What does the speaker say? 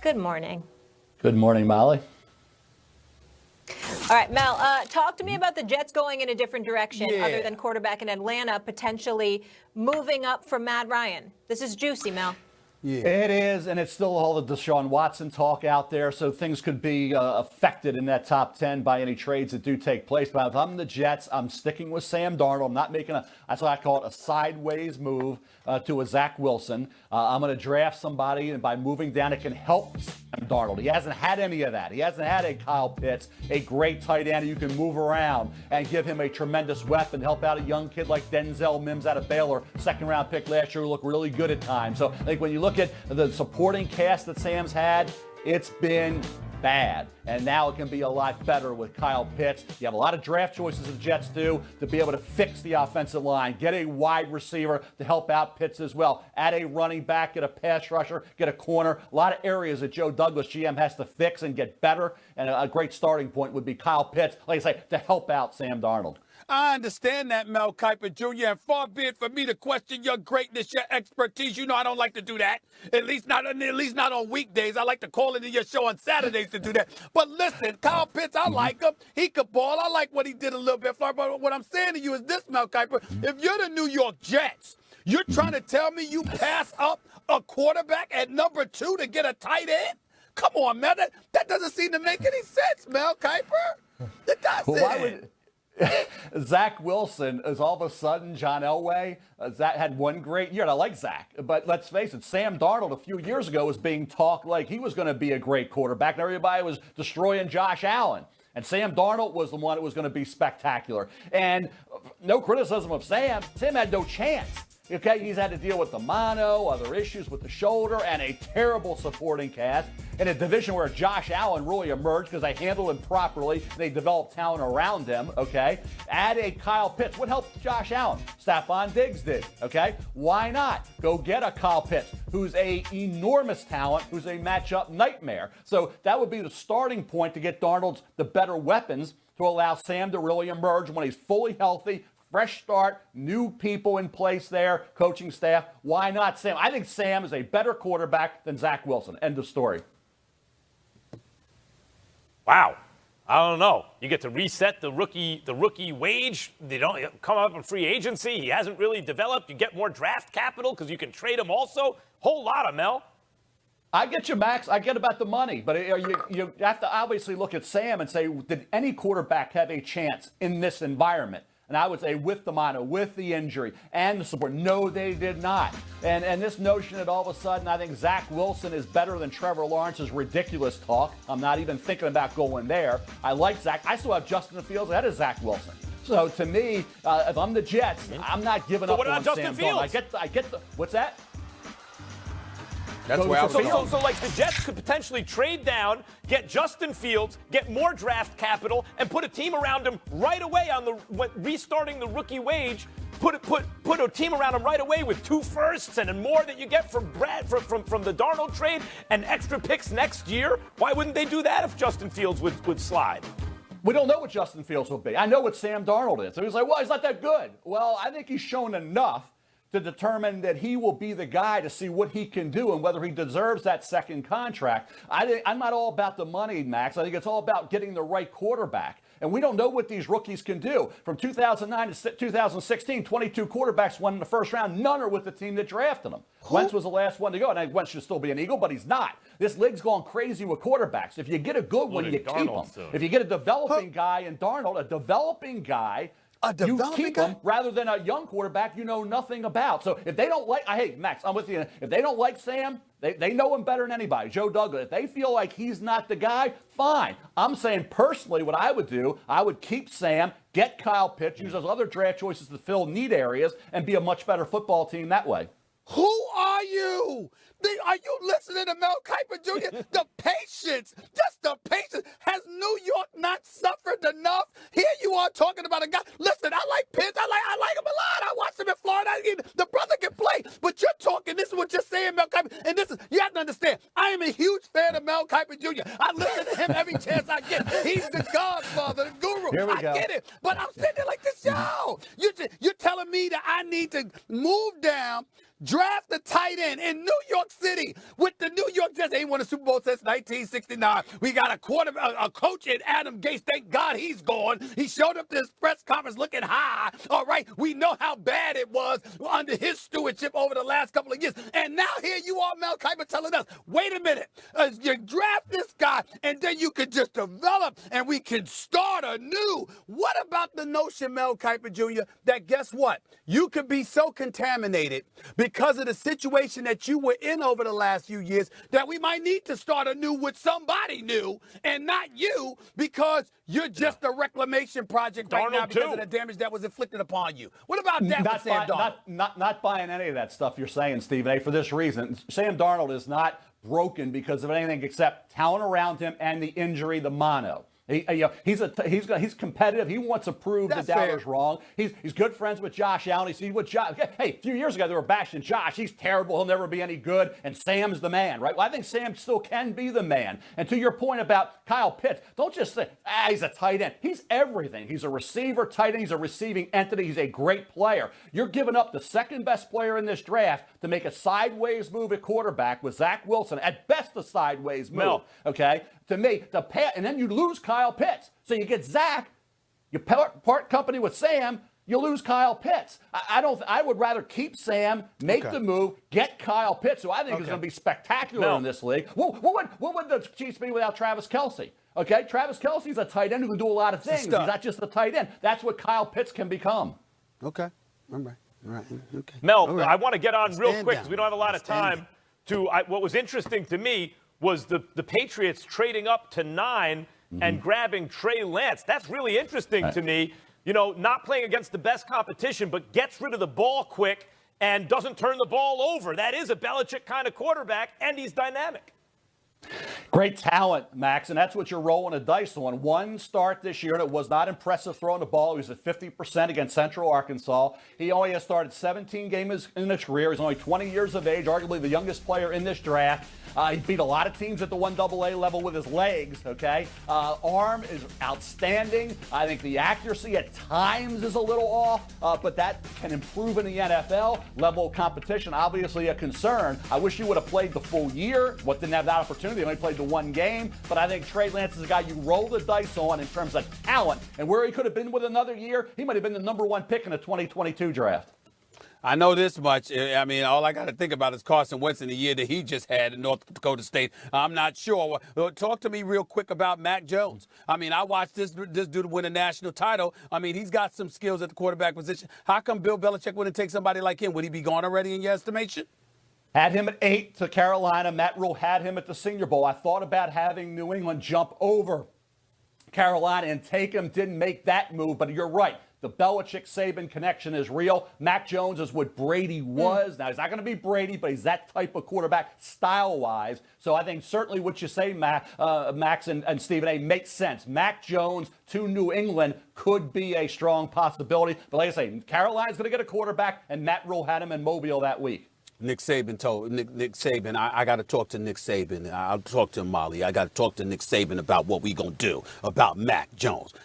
Good morning. Good morning, Molly. All right, Mel, talk to me about the Jets going in a different direction other than quarterback in Atlanta, potentially moving up from Matt Ryan. This is juicy, Mel. Yeah. It is, and it's still all the Deshaun Watson talk out there, so things could be affected in that top 10 by any trades that do take place. But if I'm the Jets, I'm sticking with Sam Darnold. I'm not making that's what I call it, a sideways move to a Zach Wilson. I'm going to draft somebody, and by moving down, it can help Sam Darnold. He hasn't had any of that. He hasn't had a Kyle Pitts, a great tight end you can move around and give him a tremendous weapon, help out a young kid like Denzel Mims out of Baylor, second-round pick last year, who looked really good at times. So I think when you look at the supporting cast that Sam's had, it's been bad. And now it can be a lot better with Kyle Pitts. You have a lot of draft choices the Jets do to be able to fix the offensive line, get a wide receiver to help out Pitts as well, add a running back, get a pass rusher, get a corner. A lot of areas that Joe Douglas, GM, has to fix and get better. And a great starting point would be Kyle Pitts, like I say, to help out Sam Darnold. I understand that, Mel Kiper Jr., and far be it for me to question your greatness, your expertise. You know I don't like to do that, at least not on weekdays. I like to call into your show on Saturdays to do that. But listen, Kyle Pitts, I like him. He could ball. I like what he did a little bit. But what I'm saying to you is this, Mel Kiper. If you're the New York Jets, you're trying to tell me you pass up a quarterback at number 2 to get a tight end? Come on, man. That doesn't seem to make any sense, Mel Kiper. It doesn't. Zach Wilson is all of a sudden John Elway. Zach had one great year, and I like Zach. But let's face it, Sam Darnold a few years ago was being talked like he was going to be a great quarterback, and everybody was destroying Josh Allen. And Sam Darnold was the one that was going to be spectacular. And no criticism of Sam. Sam had no chance. Okay, he's had to deal with the mono, other issues with the shoulder, and a terrible supporting cast in a division where Josh Allen really emerged because they handled him properly. They developed talent around him, okay? Add a Kyle Pitts. What helped Josh Allen? Stephon Diggs did, okay? Why not? Go get a Kyle Pitts, who's a enormous talent, who's a matchup nightmare. So that would be the starting point to get Darnold's the better weapons to allow Sam to really emerge when he's fully healthy. Fresh start, new people in place there, coaching staff. Why not Sam? I think Sam is a better quarterback than Zach Wilson. End of story. Wow. I don't know. You get to reset the rookie wage. They don't come up in free agency. He hasn't really developed. You get more draft capital because you can trade him also. Whole lot of Mel. I get you, Max. I get about the money. But you have to obviously look at Sam and say, did any quarterback have a chance in this environment? And I would say with the mono, with the injury, and the support. No, they did not. And this notion that all of a sudden I think Zach Wilson is better than Trevor Lawrence is ridiculous talk. I'm not even thinking about going there. I like Zach. I still have Justin Fields ahead of Zach Wilson. So to me, if I'm the Jets, I'm not giving up on Sam Darnold. I get the what's that? That's where I'm feeling. So like the Jets could potentially trade down, get Justin Fields, get more draft capital, and put a team around him right away on restarting the rookie wage. Put a team around him right away with 2 firsts and more that you get from from the Darnold trade and extra picks next year. Why wouldn't they do that if Justin Fields would slide? We don't know what Justin Fields will be. I know what Sam Darnold is. So he's like, well, he's not that good. Well, I think he's shown enough to determine that he will be the guy to see what he can do and whether he deserves that second contract. I'm not all about the money, Max. I think it's all about getting the right quarterback. And we don't know what these rookies can do. From 2009 to 2016, 22 quarterbacks won in the first round. None are with the team that drafted them. Wentz was the last one to go. And Wentz should still be an Eagle, but he's not. This league's gone crazy with quarterbacks. If you get a good one, you keep them. If you get a developing guy in Darnold, a developing guy, you keep them rather than a young quarterback you know nothing about. So if they don't like, hey, Max, I'm with you. If they don't like Sam, they know him better than anybody. Joe Douglas, if they feel like he's not the guy, fine. I'm saying personally what I would do, I would keep Sam, get Kyle Pitts, use those other draft choices to fill need areas, and be a much better football team that way. Who are you? Are you listening to Mel Kiper Jr.? The patience, just the patience. Has New York not suffered enough? Here you are talking about a guy. Listen, I like Pitts. I like him a lot. I watched him in Florida. The brother can play. But you're talking, this is what you're saying, Mel Kiper. And this is, you have to understand, I am a huge fan of Mel Kiper Jr. I listen to him every chance I get. He's the godfather, the guru. Here we go. I get it. But I'm sitting there like this, yo. You're telling me that I need to move down draft the tight end in New York City with the New York Jets. They ain't won a Super Bowl since 1969. We got a coach in Adam Gase. Thank God he's gone. He showed up to his press conference looking high. All right, we know how bad it was under his stewardship over the last couple of years. And now here you are, Mel Kiper, telling us, wait a minute, you draft this guy and then you could just develop and we can start anew. What about the notion, Mel Kiper Jr., that guess what? You could be so contaminated because of the situation that you were in over the last few years that we might need to start anew with somebody new and not you because you're just a reclamation project right now because of the damage that was inflicted upon you. What about that with Sam Darnold? Not buying any of that stuff you're saying, Stephen A. For this reason, Sam Darnold is not broken because of anything except talent around him and the injury, the mono. He's competitive. He wants to prove the doubters wrong. He's good friends with Josh Allen. He's with Josh. Hey, a few years ago they were bashing Josh. He's terrible. He'll never be any good. And Sam's the man, right? Well, I think Sam still can be the man. And to your point about Kyle Pitts, don't just say, he's a tight end. He's everything. He's a receiver, tight end. He's a receiving entity. He's a great player. You're giving up the second best player in this draft to make a sideways move at quarterback with Zach Wilson. At best, a sideways move. Okay. To me, and then you lose Kyle Pitts. So you get Zach, you part company with Sam, you lose Kyle Pitts. I would rather keep Sam, make the move, get Kyle Pitts, who I think is going to be spectacular in this league. What would the Chiefs be without Travis Kelce? Okay, Travis Kelce's a tight end who can do a lot of things. He's not just a tight end. That's what Kyle Pitts can become. Okay, all right. Okay. Mel, I want to get on real quick because we don't have a lot of time. What was interesting to me was the Patriots trading up to 9 and grabbing Trey Lance. That's really interesting to me. You know, not playing against the best competition, but gets rid of the ball quick and doesn't turn the ball over. That is a Belichick kind of quarterback, and he's dynamic. Great talent, Max, and that's what you're rolling the dice on. One start this year that was not impressive throwing the ball. He was at 50% against Central Arkansas. He only has started 17 games in his career. He's only 20 years of age, arguably the youngest player in this draft. He beat a lot of teams at the 1AA level with his legs, okay? Arm is outstanding. I think the accuracy at times is a little off, but that can improve in the NFL. Level of competition, obviously a concern. I wish he would have played the full year. Didn't have that opportunity. He only played the one game. But I think Trey Lance is a guy you roll the dice on in terms of talent. And where he could have been with another year, he might have been the #1 pick in the 2022 draft. I know this much. I mean, all I got to think about is Carson Wentz in the year that he just had in North Dakota State. I'm not sure. Talk to me real quick about Mac Jones. I mean, I watched this dude win a national title. I mean, he's got some skills at the quarterback position. How come Bill Belichick wouldn't take somebody like him? Would he be gone already in your estimation? Had him at 8 to Carolina. Matt Rule had him at the Senior Bowl. I thought about having New England jump over Carolina and take him. Didn't make that move, but you're right. The Belichick-Saban connection is real. Mac Jones is what Brady was. Now, he's not going to be Brady, but he's that type of quarterback style-wise. So I think certainly what you say, Max and Stephen A., makes sense. Mac Jones to New England could be a strong possibility. But like I say, Carolina's going to get a quarterback, and Matt Rule had him in Mobile that week. Nick Saban told Nick Saban, I got to talk to Nick Saban. I'll talk to him, Molly. I got to talk to Nick Saban about what we going to do about Mac Jones.